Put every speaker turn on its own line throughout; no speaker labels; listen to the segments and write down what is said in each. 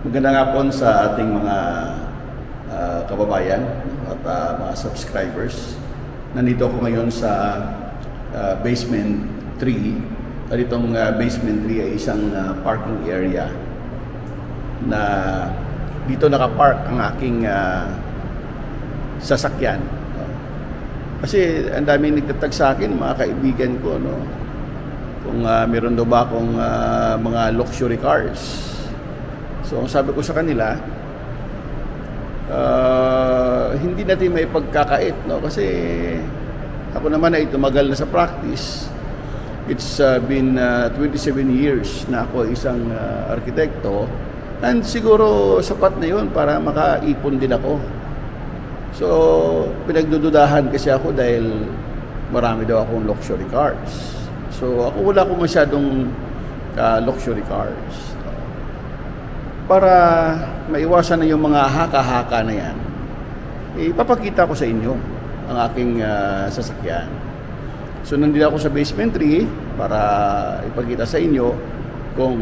Magandang hapon sa ating mga kababayan at mga subscribers. Nandito ako ngayon sa basement 3. At itong basement 3 ay isang parking area na dito nakapark ang aking sasakyan. Kasi ang daming nagtatag sa akin, mga kaibigan ko, no? Kung meron daw ba akong mga luxury cars. So, ang sabi ko sa kanila, hindi natin may pagkakait, no? Kasi ako naman ay tumagal na sa practice. It's been 27 years na ako isang arkitekto, and siguro sapat na yun para makaipon din ako. So, pinagdududahan kasi ako dahil marami daw akong luxury cars. So, ako wala akong masyadong luxury cars. Para maiwasan na yung mga haka-haka na yan, ipapakita ko sa inyo ang aking sasakyan. So, nandito ako sa basement 3 para ipakita sa inyo kung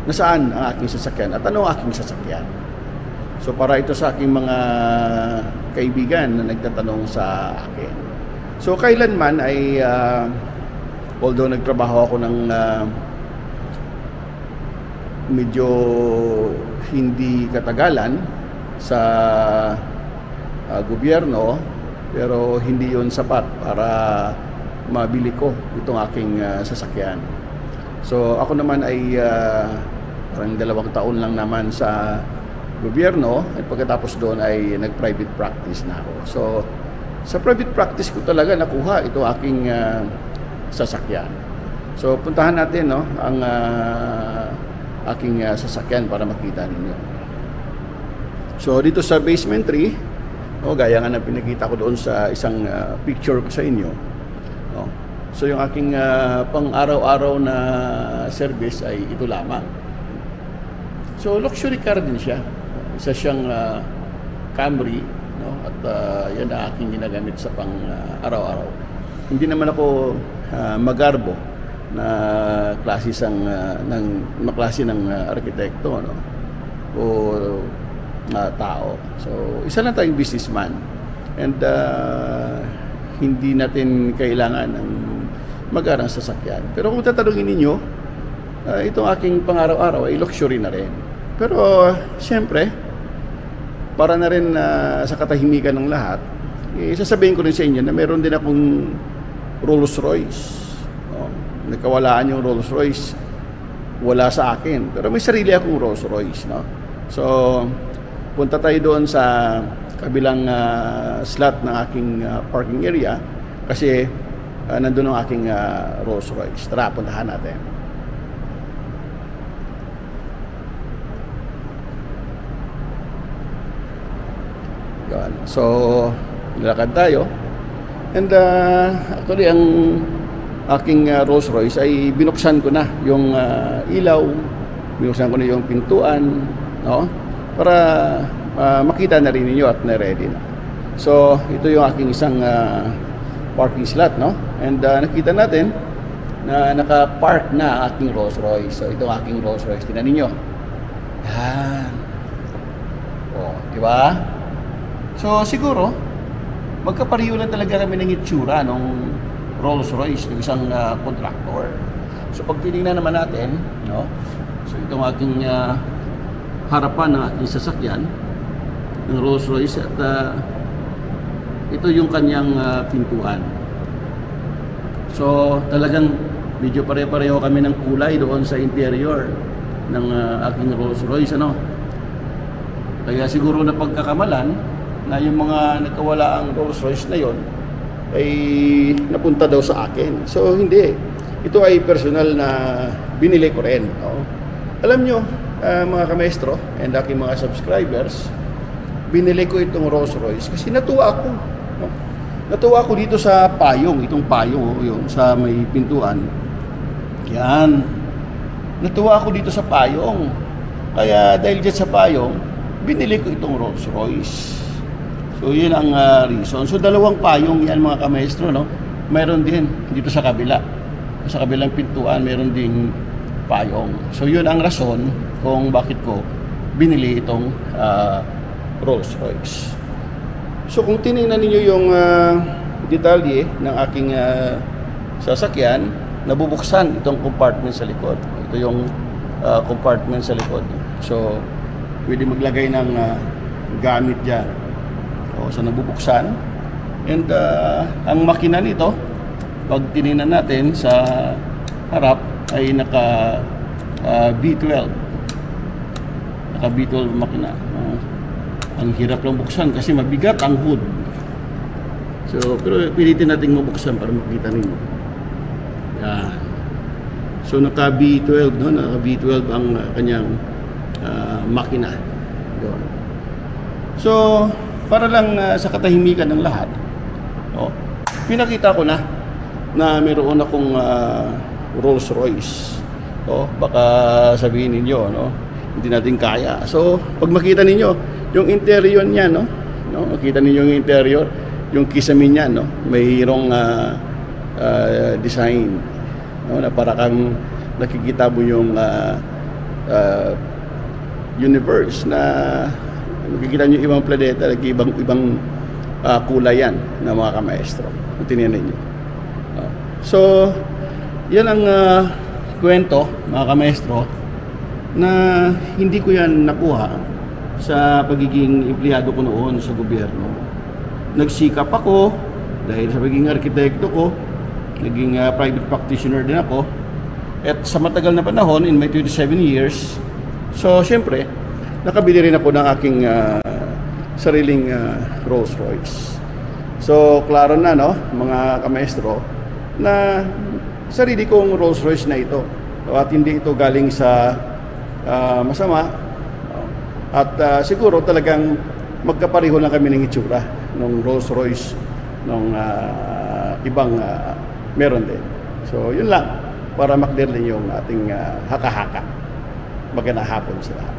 nasaan ang aking sasakyan at ano ang aking sasakyan. So, para ito sa aking mga kaibigan na nagtatanong sa akin. So, kailanman ay although nagtrabaho ako ng medyo hindi katagalan sa gobyerno, pero hindi yun sapat para mabili ko itong aking sasakyan. So ako naman ay parang 2 taon lang naman sa gobyerno, at pagkatapos doon ay nag-private practice na ako. So sa private practice ko talaga nakuha itong aking sasakyan. So puntahan natin, no, ang aking sasakyan para makita ninyo. So dito sa basement 3, gaya nga na pinakita ko doon sa isang picture ko sa inyo. So yung aking pang-araw-araw na service ay ito lamang. So luxury car din siya. Isa siyang Camry, no? At yan ang aking ginagamit sa pang-araw-araw. Hindi naman ako magarbo na klase ng arkitekto, no? O tao. So isa lang tayong businessman, and hindi natin kailangan ng magarang sasakyan. Pero kung tatanungin ninyo, itong aking pang-araw-araw ay luxury na rin. Pero siyempre, para na rin sa katahimikan ng lahat, sasabihin ko rin sa inyo na meron din akong Rolls Royce. Nagkawalaan yung Rolls Royce, wala sa akin, pero may sarili akong Rolls Royce, no? So punta tayo doon sa kabilang slot ng aking parking area, kasi nandun ang aking Rolls Royce. Tara, puntahan natin. Yan. So nilakad tayo, and actually ang aking Rolls Royce ay binuksan ko na yung ilaw, binuksan ko na yung pintuan, no? Para makita na rin ninyo at na-ready na. So ito yung aking isang parking slot, no? And nakita natin na naka-park na ang aking Rolls Royce. So ito ang aking Rolls Royce, tingnan ninyo. Yan. Di ba? So siguro magkapareho lang talaga kami ng itsura nung Rolls Royce ng isang contractor. So pag tinignan naman natin, no? So itong aking harapan ng aking sasakyan ng Rolls Royce, at ito yung kanyang pintuan. So talagang medyo pare-pareho kami ng kulay doon sa interior ng aking Rolls Royce, ano? Kaya siguro na pagkakamalan na yung mga nagkawala ang Rolls Royce na yon ay napunta daw sa akin. So hindi. Ito ay personal na binili ko rin, no? Alam nyo, mga kamaestro and aking mga subscribers, binili ko itong Rolls Royce kasi natuwa ako, no? Natuwa ako dito sa payong, itong payong yung sa may pintuan. Yan. Natuwa ako dito sa payong. Kaya dahil dyan sa payong, binili ko itong Rolls Royce. So yun ang reason. So dalawang payong yan, mga kamaestro, no? Mayroon din dito sa kabila. Sa kabilang pintuan, mayroon ding payong. So yun ang rason kung bakit ko binili itong Rolls Royce. So kung tinignan ninyo yung detalye ng aking sasakyan, nabubuksan itong compartment sa likod. Ito yung compartment sa likod. So pwede maglagay ng gamit dyan. So nabubuksan. And ang makina nito, pag tinignan natin sa harap, ay naka V12. Naka V12 makina. Ang hirap lang buksan kasi mabigat ang hood. So pero pilitin natin mabuksan para makita ninyo. Yan. So naka V12, no? Naka V12 ang kanyang makina. Yun. So para lang sa katahimikan ng lahat, pinakita ko na meron akong Rolls Royce. Baka sabihin ninyo, no, hindi natin kaya. So pag makita ninyo yung interior niya, no, makita ninyo yung interior, yung kisame niya, no, mayroong design, no, na para kang nakikita mo yung universe, na makikita nyo ibang planeta, ibang kulay yan na mga kamaestro. Tingnan niyo. So yan ang kwento, mga kamaestro, na hindi ko yan nakuha sa pagiging empleyado ko noon sa gobyerno. Nagsikap ako dahil sa pagiging arkitekto ko, naging private practitioner din ako, at sa matagal na panahon, in my 27 years, so syempre nakabili rin ako ng aking sariling Rolls Royce. So klaro na, no, mga kamaestro, na sarili kong Rolls Royce na ito, at hindi ito galing sa masama, at siguro talagang magkapareho lang kami ng itsura ng Rolls Royce ng ibang meron din. So yun lang, para maklear din yung ating haka-haka. Magandang hapon sa lahat.